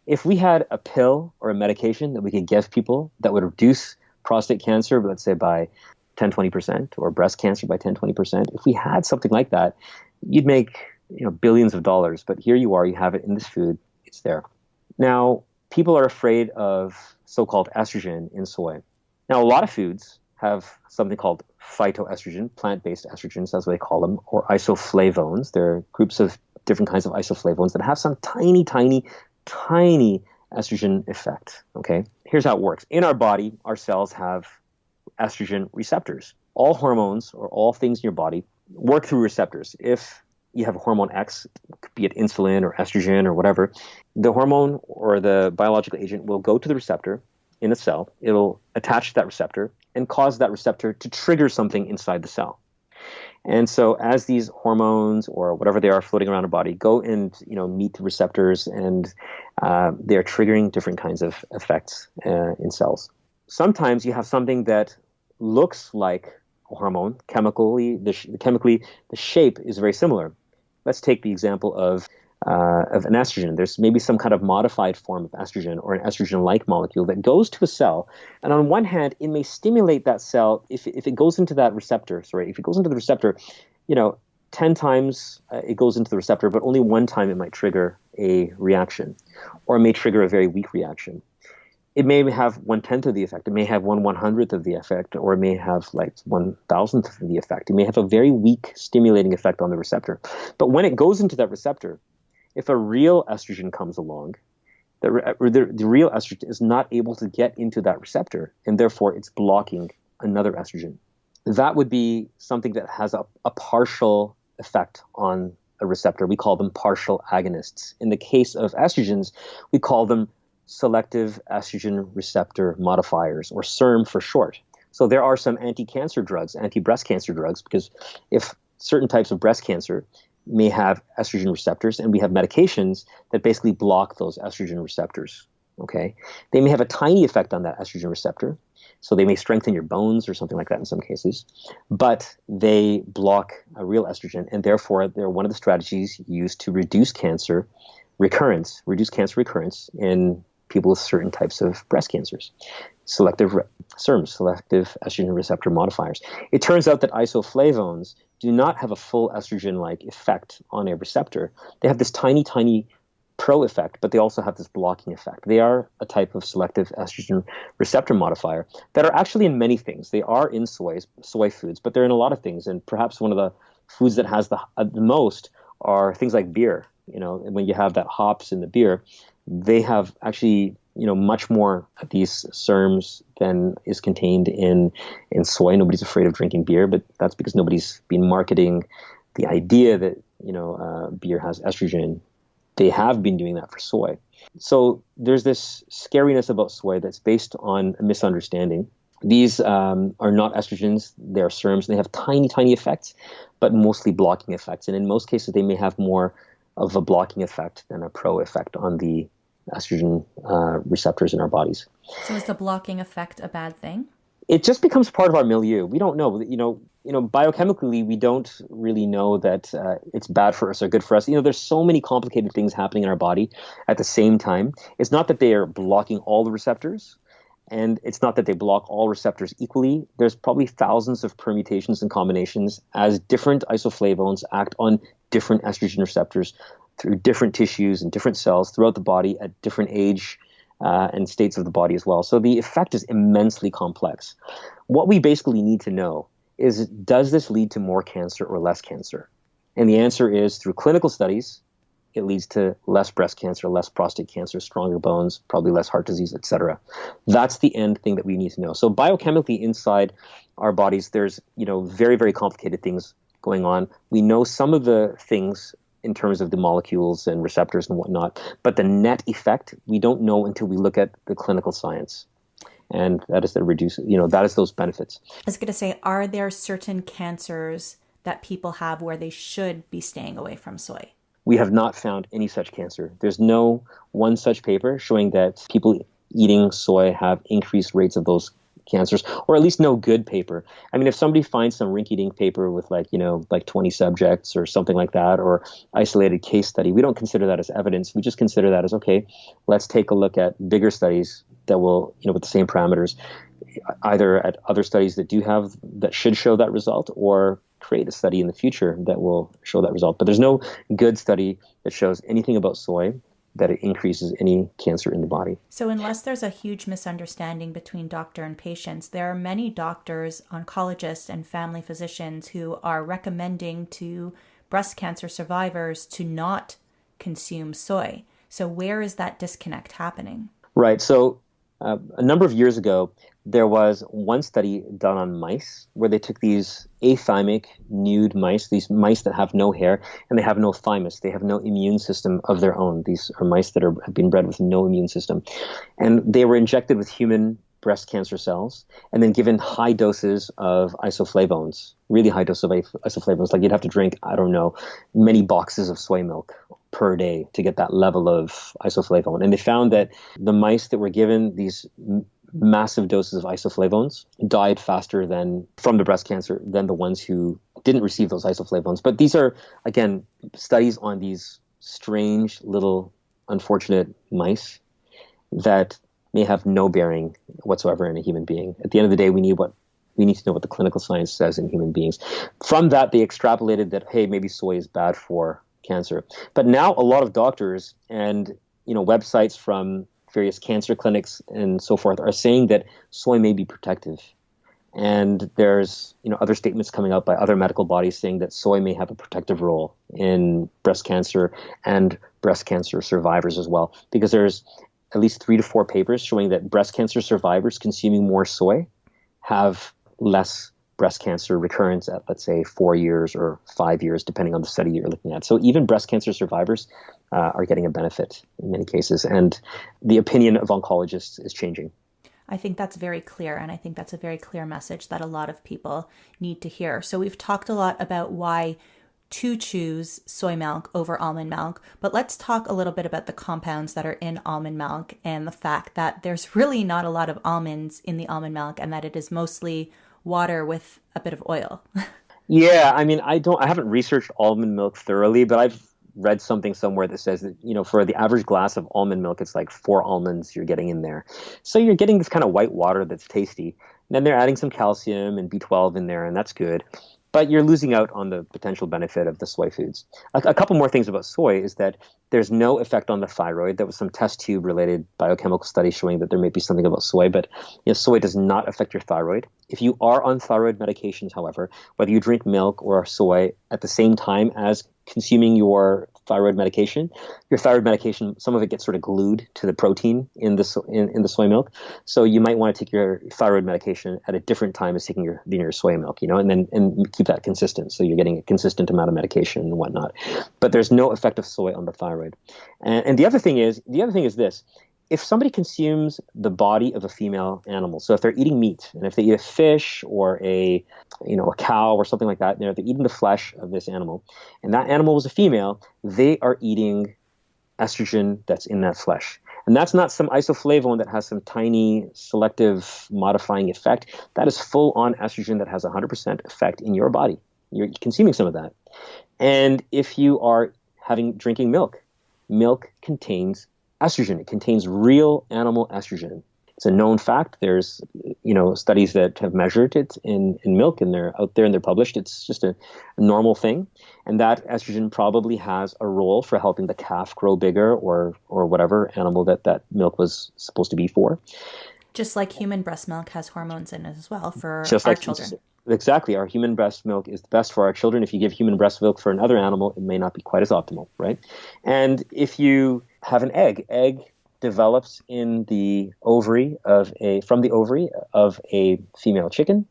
If we had a pill or a medication that we could give people that would reduce prostate cancer, let's say by 10-20%, or breast cancer by 10-20%, if we had something like that, you'd make billions of dollars. But here you are, you have it in this food, it's there. Now, people are afraid of so-called estrogen in soy. Now, a lot of foods have something called phytoestrogen, plant-based estrogens, that's what they call them, or isoflavones. There are groups of different kinds of isoflavones that have some tiny estrogen effect. Okay, here's how it works. In our body, our cells have estrogen receptors. All hormones or all things in your body work through receptors. If you have hormone X, be it insulin or estrogen or whatever, the hormone or the biological agent will go to the receptor in a cell. It'll attach to that receptor and cause that receptor to trigger something inside the cell. And so as these hormones or whatever they are floating around our body go and meet the receptors, and they're triggering different kinds of effects in cells. Sometimes you have something that looks like a hormone. Chemically, the shape is very similar. Let's take the example of an estrogen. There's maybe some kind of modified form of estrogen or an estrogen-like molecule that goes to a cell. And on one hand, it may stimulate that cell if it goes into that receptor. If it goes into the receptor, 10 times it goes into the receptor, but only one time it might trigger a reaction, or it may trigger a very weak reaction. It may have 1/10 of the effect. It may have 1/100th of the effect, or it may have 1,000th of the effect. It may have a very weak stimulating effect on the receptor. But when it goes into that receptor, if a real estrogen comes along, the real estrogen is not able to get into that receptor, and therefore it's blocking another estrogen. That would be something that has a partial effect on a receptor. We call them partial agonists. In the case of estrogens, we call them selective estrogen receptor modifiers, or SERM for short. So there are some anti-cancer drugs, anti-breast cancer drugs, because if certain types of breast cancer may have estrogen receptors, and we have medications that basically block those estrogen receptors. Okay, they may have a tiny effect on that estrogen receptor, so they may strengthen your bones or something like that in some cases, but they block a real estrogen, and therefore they're one of the strategies used to reduce cancer recurrence in people with certain types of breast cancers, selective SERMs, selective estrogen receptor modifiers. It turns out that isoflavones do not have a full estrogen-like effect on a receptor. They have this tiny, tiny pro effect, but they also have this blocking effect. They are a type of selective estrogen receptor modifier that are actually in many things. They are in soy foods, but they're in a lot of things. And perhaps one of the foods that has the most are things like beer. You know, when you have that hops in the beer, they have actually, much more of these SERMs than is contained in soy. Nobody's afraid of drinking beer, but that's because nobody's been marketing the idea that, beer has estrogen. They have been doing that for soy. So there's this scariness about soy that's based on a misunderstanding. These are not estrogens, they're SERMs. They have tiny, tiny effects, but mostly blocking effects. And in most cases, they may have more of a blocking effect than a pro effect on the estrogen receptors in our bodies. So is the blocking effect a bad thing? It just becomes part of our milieu. We don't know. Biochemically, we don't really know that it's bad for us or good for us. There's so many complicated things happening in our body at the same time. It's not that they are blocking all the receptors, and it's not that they block all receptors equally. There's probably thousands of permutations and combinations as different isoflavones act on different estrogen receptors through different tissues and different cells throughout the body at different age and states of the body as well. So the effect is immensely complex. What we basically need to know is, does this lead to more cancer or less cancer? And the answer is, through clinical studies, it leads to less breast cancer, less prostate cancer, stronger bones, probably less heart disease, etc. That's the end thing that we need to know. So biochemically inside our bodies, there's, very, very complicated things going on. We know some of the things in terms of the molecules and receptors and whatnot, but the net effect, we don't know until we look at the clinical science. And that is that is those benefits. I was going to say, are there certain cancers that people have where they should be staying away from soy? We have not found any such cancer. There's no one such paper showing that people eating soy have increased rates of those cancers, or at least no good paper. I mean, if somebody finds some rinky-dink paper with like 20 subjects or something like that, or isolated case study, we don't consider that as evidence. We just consider that as, okay, let's take a look at bigger studies that will, with the same parameters, either at other studies that should show that result, or create a study in the future that will show that result. But there's no good study that shows anything about soy that it increases any cancer in the body. So unless there's a huge misunderstanding between doctor and patients, there are many doctors, oncologists, and family physicians who are recommending to breast cancer survivors to not consume soy. So where is that disconnect happening? Right. So a number of years ago, there was one study done on mice where they took these athymic nude mice, these mice that have no hair, and they have no thymus. They have no immune system of their own. These are mice that have been bred with no immune system. And they were injected with human breast cancer cells and then given high doses of isoflavones, really high doses of isoflavones. Like you'd have to drink, many boxes of soy milk per day to get that level of isoflavone. And they found that the mice that were given these massive doses of isoflavones died faster from the breast cancer than the ones who didn't receive those isoflavones. But these are, again, studies on these strange little unfortunate mice that may have no bearing whatsoever in a human being. At the end of the day, we need to know what the clinical science says in human beings. From that, they extrapolated that, hey, maybe soy is bad for cancer. But now a lot of doctors and websites from various cancer clinics and so forth are saying that soy may be protective. And there's other statements coming out by other medical bodies saying that soy may have a protective role in breast cancer and breast cancer survivors as well, because there's at least 3 to 4 papers showing that breast cancer survivors consuming more soy have less breast cancer recurrence at, let's say, 4 years or 5 years, depending on the study you're looking at. So even breast cancer survivors are getting a benefit in many cases. And the opinion of oncologists is changing. I think that's very clear. And I think that's a very clear message that a lot of people need to hear. So we've talked a lot about why to choose soy milk over almond milk, but let's talk a little bit about the compounds that are in almond milk and the fact that there's really not a lot of almonds in the almond milk and that it is mostly water with a bit of oil. Yeah, I mean, I haven't researched almond milk thoroughly, but I've read something somewhere that says that, for the average glass of almond milk, it's like 4 almonds you're getting in there. So you're getting this kind of white water that's tasty. And then they're adding some calcium and B12 in there, and that's good. But you're losing out on the potential benefit of the soy foods. A couple more things about soy is that there's no effect on the thyroid. There was some test tube related biochemical studies showing that there may be something about soy, but soy does not affect your thyroid. If you are on thyroid medications, however, whether you drink milk or soy at the same time as consuming your thyroid medication, some of it gets sort of glued to the protein in the soy milk. So you might want to take your thyroid medication at a different time as taking your soy milk, and keep that consistent. So you're getting a consistent amount of medication and whatnot. But there's no effect of soy on the thyroid. And the other thing is this. If somebody consumes the body of a female animal, so if they're eating meat, and if they eat a fish or a cow or something like that, they're eating the flesh of this animal, and that animal was a female, they are eating estrogen that's in that flesh. And that's not some isoflavone that has some tiny selective modifying effect. That is full-on estrogen that has 100% effect in your body. You're consuming some of that. And if you are drinking milk contains estrogen. It contains real animal estrogen. It's a known fact. There's, studies that have measured it in milk, and they're out there and they're published. It's just a normal thing. And that estrogen probably has a role for helping the calf grow bigger or whatever animal that milk was supposed to be for. Just like human breast milk has hormones in it as well for our children. Exactly. Our human breast milk is the best for our children. If you give human breast milk for another animal, it may not be quite as optimal, right? And if you have an egg develops in the ovary from the ovary of a female chicken.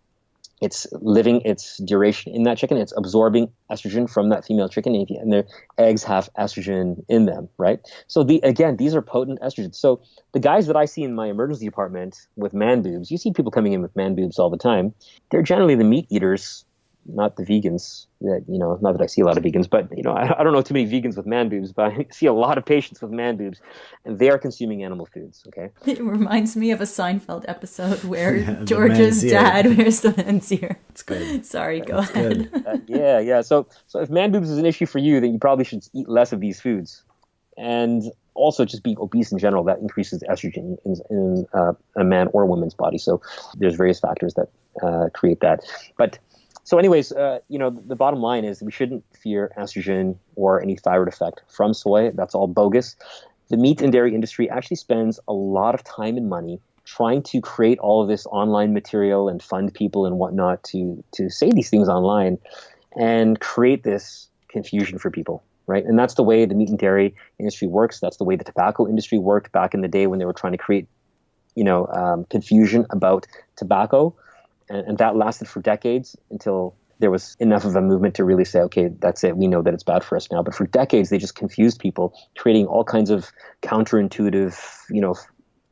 It's living its duration in that chicken. It's absorbing estrogen from that female chicken, and their eggs have estrogen in them, right? So these are potent estrogens. So the guys that I see in my emergency department with man boobs, you see people coming in with man boobs all the time. They're generally the meat eaters, not the vegans. Not that I see a lot of vegans, but I don't know too many vegans with man boobs, but I see a lot of patients with man boobs, and they are consuming animal foods. Okay, it reminds me of a Seinfeld episode where George's dad wears the men's ear. It's good. Sorry, go ahead. Yeah. So if man boobs is an issue for you, then you probably should eat less of these foods, and also just be obese in general. That increases estrogen in a man or a woman's body. So there's various factors that create that, but. So anyways, the bottom line is we shouldn't fear estrogen or any thyroid effect from soy. That's all bogus. The meat and dairy industry actually spends a lot of time and money trying to create all of this online material and fund people and whatnot to say these things online and create this confusion for people, right? And that's the way the meat and dairy industry works. That's the way the tobacco industry worked back in the day when they were trying to create, confusion about tobacco. And that lasted for decades until there was enough of a movement to really say, okay, that's it. We know that it's bad for us now. But for decades, they just confused people, creating all kinds of counterintuitive,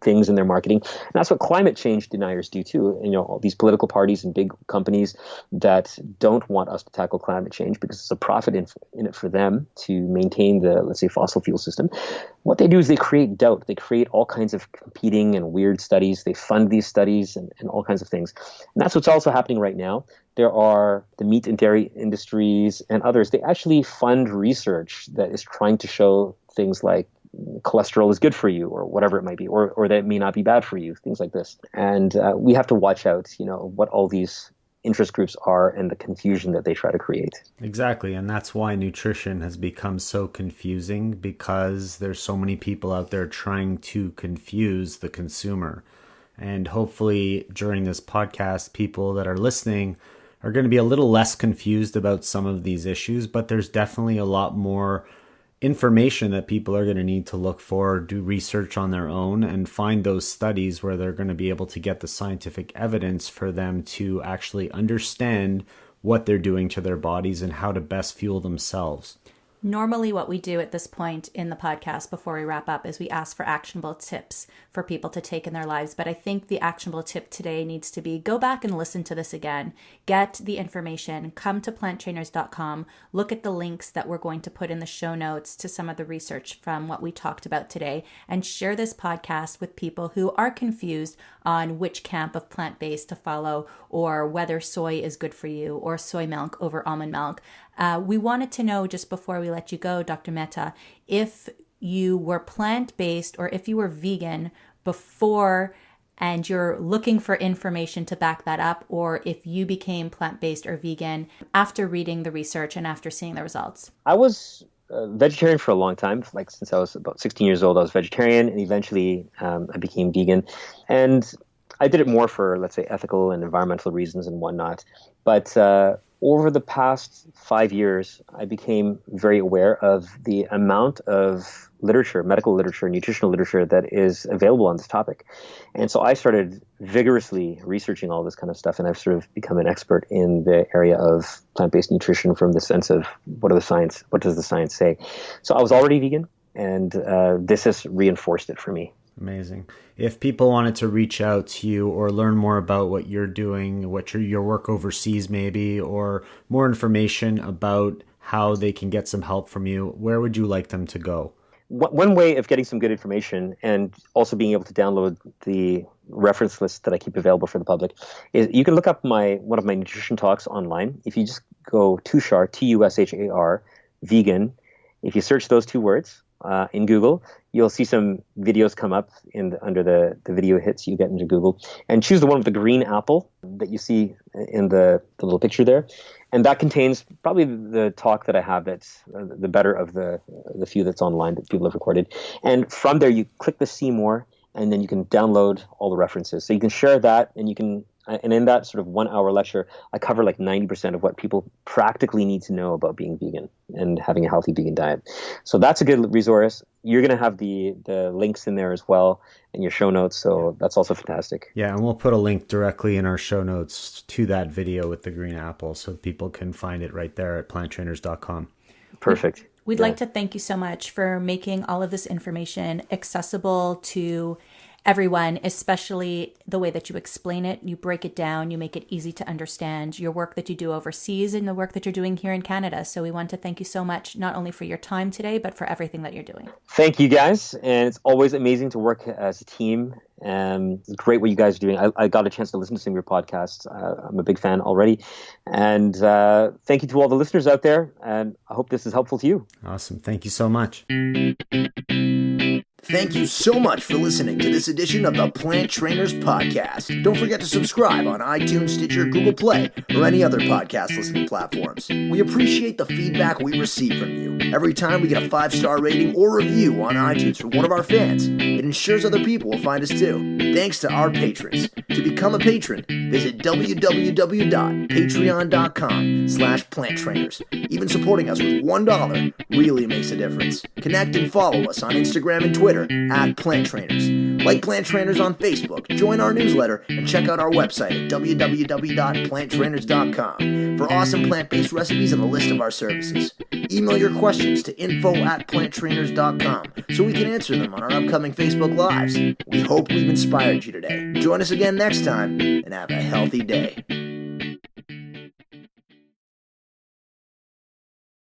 things in their marketing. And that's what climate change deniers do too. All these political parties and big companies that don't want us to tackle climate change because it's a profit in it for them to maintain the, let's say, fossil fuel system. What they do is they create doubt. They create all kinds of competing and weird studies. They fund these studies and all kinds of things. And that's what's also happening right now. There are the meat and dairy industries and others. They actually fund research that is trying to show things like cholesterol is good for you or whatever it might be, or that it may not be bad for you, things like this. And we have to watch out, what all these interest groups are and the confusion that they try to create. Exactly. And that's why nutrition has become so confusing, because there's so many people out there trying to confuse the consumer. And hopefully during this podcast, people that are listening are going to be a little less confused about some of these issues, but there's definitely a lot more information that people are going to need to look for, do research on their own, and find those studies where they're going to be able to get the scientific evidence for them to actually understand what they're doing to their bodies and how to best fuel themselves. Normally what we do at this point in the podcast before we wrap up is we ask for actionable tips for people to take in their lives. But I think the actionable tip today needs to be go back and listen to this again. Get the information. Come to planttrainers.com. Look at the links that we're going to put in the show notes to some of the research from what we talked about today. And share this podcast with people who are confused on which camp of plant-based to follow or whether soy is good for you or soy milk over almond milk. We wanted to know just before we let you go, Dr. Mehta, if you were plant-based or if you were vegan before and you're looking for information to back that up, or if you became plant-based or vegan after reading the research and after seeing the results. I was vegetarian for a long time. Like since I was about 16 years old, I was vegetarian, and eventually I became vegan. And I did it more for, let's say, ethical and environmental reasons and whatnot. But over the past 5 years, I became very aware of the amount of literature, medical literature, nutritional literature that is available on this topic. And so I started vigorously researching all this kind of stuff, and I've sort of become an expert in the area of plant-based nutrition from the sense of what does the science say? So I was already vegan, and this has reinforced it for me. Amazing. If people wanted to reach out to you or learn more about what you're doing, what your work overseas maybe, or more information about how they can get some help from you, where would you like them to go? One way of getting some good information and also being able to download the reference list that I keep available for the public is you can look up one of my nutrition talks online. If you just go Tushar, Tushar, vegan, if you search those two words in Google, you'll see some videos come up under the video hits you get into Google, and choose the one with the green apple that you see in the little picture there. And that contains probably the talk that I have that's the better of the few that's online that people have recorded. And from there, you click the see more, and then you can download all the references. So you can share that, and you can, and in that sort of 1 hour lecture, I cover like 90% of what people practically need to know about being vegan and having a healthy vegan diet. So that's a good resource. You're going to have the links in there as well in your show notes. So that's also fantastic. Yeah. And we'll put a link directly in our show notes to that video with the green apple so people can find it right there at planttrainers.com. Perfect. We'd like to thank you so much for making all of this information accessible to everyone, especially the way that you explain it. You break it down, you make it easy to understand, your work that you do overseas and the work that you're doing here in Canada. So we want to thank you so much, not only for your time today, but for everything that you're doing. Thank you guys. And it's always amazing to work as a team. It's great what you guys are doing. I got a chance to listen to some of your podcasts. I'm a big fan already. And thank you to all the listeners out there. And I hope this is helpful to you. Awesome. Thank you so much. Thank you so much for listening to this edition of the Plant Trainers Podcast. Don't forget to subscribe on iTunes, Stitcher, Google Play, or any other podcast listening platforms. We appreciate the feedback we receive from you. Every time we get a 5-star rating or review on iTunes from one of our fans, it ensures other people will find us too. Thanks to our patrons. To become a patron, visit www.patreon.com/planttrainers. Even supporting us with $1 really makes a difference. Connect and follow us on Instagram and Twitter at Plant Trainers. Like Plant Trainers on Facebook, join our newsletter, and check out our website at www.planttrainers.com for awesome plant-based recipes and a list of our services. Email your questions to info@planttrainers.com so we can answer them on our upcoming Facebook Lives. We hope we've inspired you today. Join us again next time, and have a healthy day.